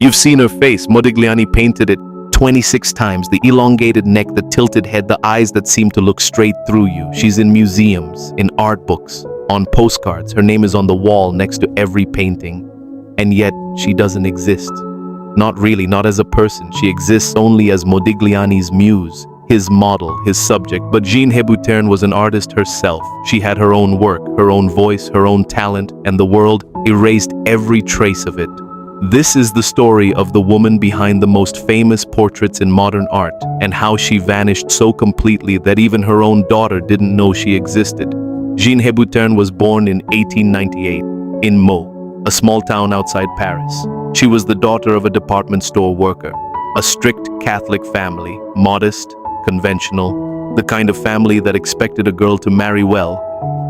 You've seen her face. Modigliani painted it 26 times. The elongated neck, the tilted head, the eyes that seem to look straight through you. She's in museums, in art books, on postcards. Her name is on the wall next to every painting. And yet, she doesn't exist. Not really, not as a person. She exists only as Modigliani's muse, his model, his subject. But Jeanne Hébuterne was an artist herself. She had her own work, her own voice, her own talent, and the world erased every trace of it. This is the story of the woman behind the most famous portraits in modern art, and how she vanished so completely that even her own daughter didn't know she existed. Jeanne Hébuterne was born in 1898 in Meaux, a small town outside Paris. She was the daughter of a department store worker, a strict Catholic family, modest, conventional, the kind of family that expected a girl to marry well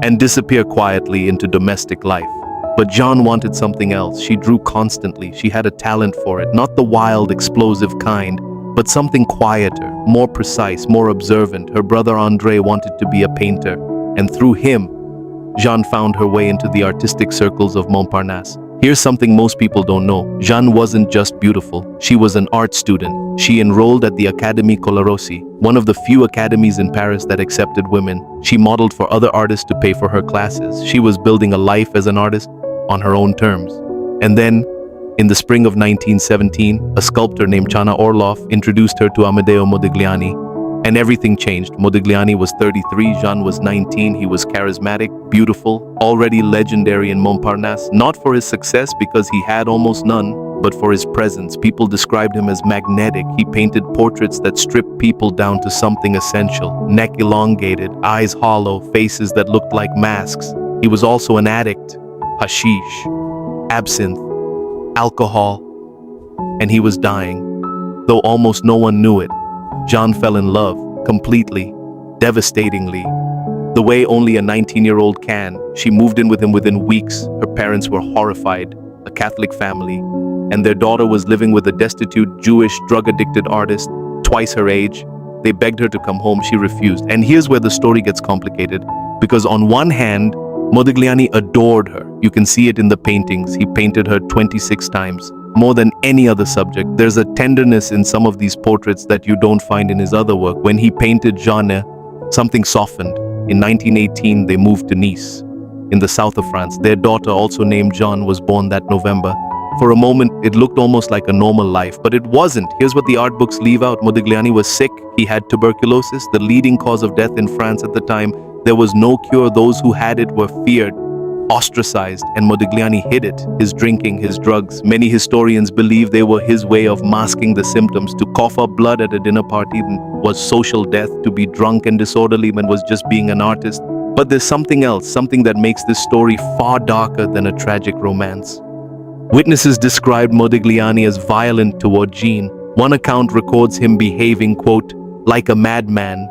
and disappear quietly into domestic life. But Jeanne wanted something else. She drew constantly. She had a talent for it, not the wild, explosive kind, but something quieter, more precise, more observant. Her brother André wanted to be a painter, and through him, Jeanne found her way into the artistic circles of Montparnasse. Here's something most people don't know. Jeanne wasn't just beautiful. She was an art student. She enrolled at the Académie Colarossi, one of the few academies in Paris that accepted women. She modeled for other artists to pay for her classes. She was building a life as an artist on her own terms. And then, in the spring of 1917, a sculptor named Chana Orloff introduced her to Amedeo Modigliani, and everything changed. Modigliani was 33, Jeanne was 19. He was charismatic, beautiful, already legendary in Montparnasse, not for his success because he had almost none, but for his presence. People described him as magnetic. He painted portraits that stripped people down to something essential. Neck elongated, eyes hollow, faces that looked like masks. He was also an addict. Hashish, absinthe, alcohol, and he was dying. Though almost no one knew it, Jeanne fell in love, completely, devastatingly. The way only a 19-year-old can, she moved in with him within weeks. Her parents were horrified, a Catholic family, and their daughter was living with a destitute, Jewish, drug-addicted artist, twice her age. They begged her to come home. She refused. And here's where the story gets complicated, because on one hand, Modigliani adored her. You can see it in the paintings. He painted her 26 times, more than any other subject. There's a tenderness in some of these portraits that you don't find in his other work. When he painted Jeanne, something softened. In 1918, they moved to Nice, in the south of France. Their daughter, also named Jeanne, was born that November. For a moment, it looked almost like a normal life, but it wasn't. Here's what the art books leave out. Modigliani was sick. He had tuberculosis, the leading cause of death in France at the time. There was no cure. Those who had it were feared, ostracized, and Modigliani hid it. His drinking, his drugs. Many historians believe they were his way of masking the symptoms. To cough up blood at a dinner party was social death. To be drunk and disorderly was just being an artist. But there's something else, something that makes this story far darker than a tragic romance. Witnesses described Modigliani as violent toward Jeanne. One account records him behaving, quote, like a madman,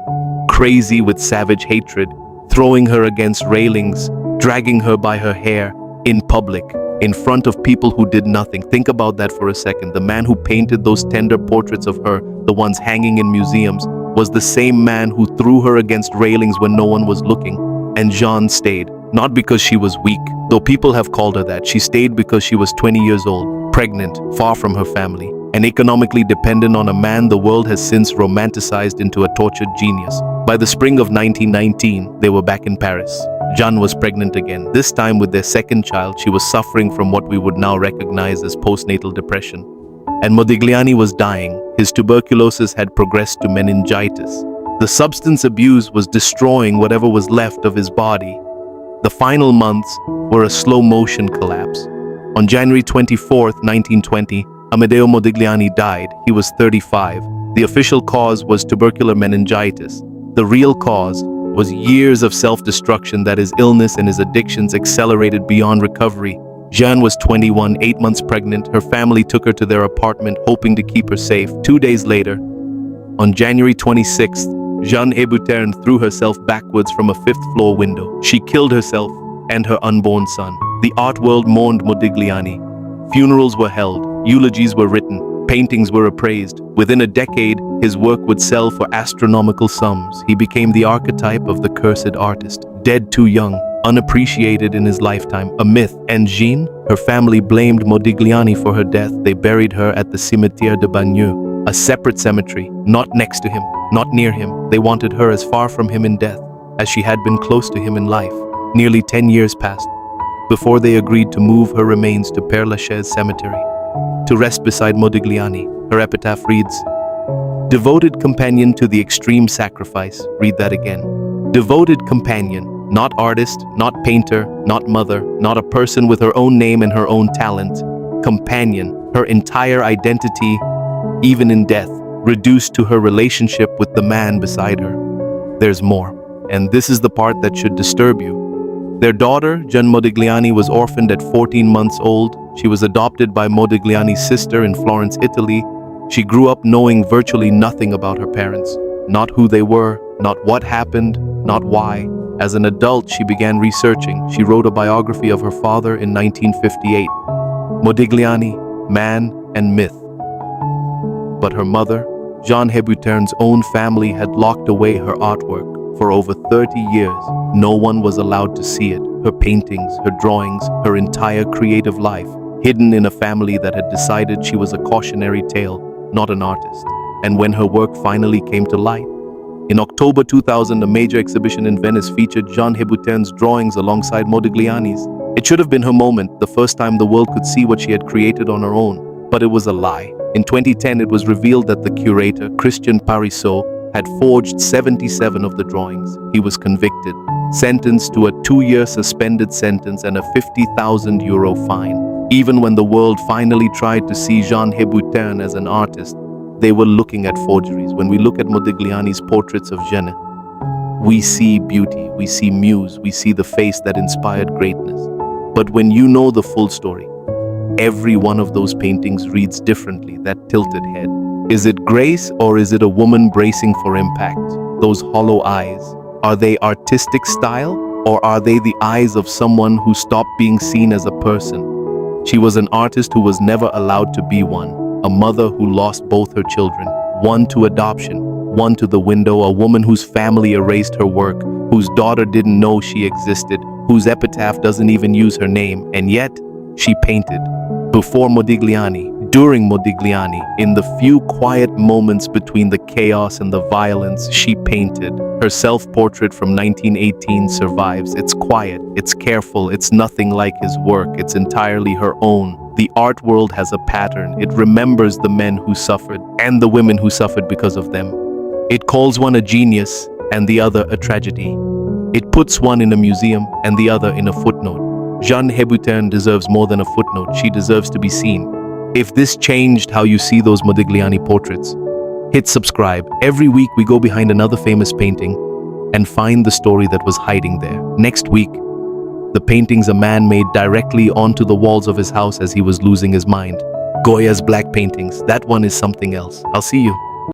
crazy with savage hatred, throwing her against railings, dragging her by her hair, in public, in front of people who did nothing. Think about that for a second. The man who painted those tender portraits of her, the ones hanging in museums, was the same man who threw her against railings when no one was looking. And Jeanne stayed, not because she was weak, though people have called her that. She stayed because she was 20 years old, pregnant, far from her family, and economically dependent on a man the world has since romanticized into a tortured genius. By the spring of 1919, they were back in Paris. Jeanne was pregnant again, this time with their second child. She was suffering from what we would now recognize as postnatal depression. And Modigliani was dying. His tuberculosis had progressed to meningitis. The substance abuse was destroying whatever was left of his body. The final months were a slow-motion collapse. On January 24, 1920, Amedeo Modigliani died. He was 35. The official cause was tubercular meningitis. The real cause was years of self-destruction that his illness and his addictions accelerated beyond recovery. Jeanne was 21, 8 months pregnant. Her family took her to their apartment, hoping to keep her safe. 2 days later, on January 26th, Jeanne Hébuterne threw herself backwards from a fifth-floor window. She killed herself and her unborn son. The art world mourned Modigliani. Funerals were held, eulogies were written, paintings were appraised. Within a decade, his work would sell for astronomical sums. He became the archetype of the cursed artist, dead too young, unappreciated in his lifetime, a myth. And Jeanne? Her family blamed Modigliani for her death. They buried her at the Cimetière de Bagneux, a separate cemetery, not next to him, not near him. They wanted her as far from him in death as she had been close to him in life. Nearly 10 years passed before they agreed to move her remains to Père Lachaise Cemetery to rest beside Modigliani. Her epitaph reads, "Devoted companion to the extreme sacrifice." Read that again. Devoted companion, not artist, not painter, not mother, not a person with her own name and her own talent. Companion, her entire identity, even in death, reduced to her relationship with the man beside her. There's more, and this is the part that should disturb you. Their daughter, Jeanne Modigliani, was orphaned at 14 months old. She was adopted by Modigliani's sister in Florence, Italy. She grew up knowing virtually nothing about her parents, not who they were, not what happened, not why. As an adult, she began researching. She wrote a biography of her father in 1958, Modigliani, Man and Myth. But her mother, Jeanne Hébuterne's own family had locked away her artwork. For over 30 years, no one was allowed to see it. Her paintings, her drawings, her entire creative life, hidden in a family that had decided she was a cautionary tale, not an artist. And when her work finally came to light, in October 2000, a major exhibition in Venice featured Jeanne Hébuterne's drawings alongside Modigliani's. It should have been her moment, the first time the world could see what she had created on her own. But it was a lie. In 2010, it was revealed that the curator, Christian Parisot, had forged 77 of the drawings. He was convicted, sentenced to a 2-year suspended sentence and a €50,000 fine. Even when the world finally tried to see Jeanne Hébuterne as an artist, they were looking at forgeries. When we look at Modigliani's portraits of Jeanne, we see beauty, we see muse, we see the face that inspired greatness. But when you know the full story, every one of those paintings reads differently. That tilted head. Is it grace or is it a woman bracing for impact? Those hollow eyes, are they artistic style or are they the eyes of someone who stopped being seen as a person? She was an artist who was never allowed to be one, a mother who lost both her children, one to adoption, one to the window, a woman whose family erased her work, whose daughter didn't know she existed, whose epitaph doesn't even use her name, and yet she painted. Before Modigliani, during Modigliani, in the few quiet moments between the chaos and the violence, she painted. Her self-portrait from 1918 survives. It's quiet, it's careful, it's nothing like his work, it's entirely her own. The art world has a pattern. It remembers the men who suffered and the women who suffered because of them. It calls one a genius and the other a tragedy. It puts one in a museum and the other in a footnote. Jeanne Hébuterne deserves more than a footnote. She deserves to be seen. If this changed how you see those Modigliani portraits, hit subscribe. Every week we go behind another famous painting and find the story that was hiding there. Next week, the paintings a man made directly onto the walls of his house as he was losing his mind. Goya's black paintings, that one is something else. I'll see you.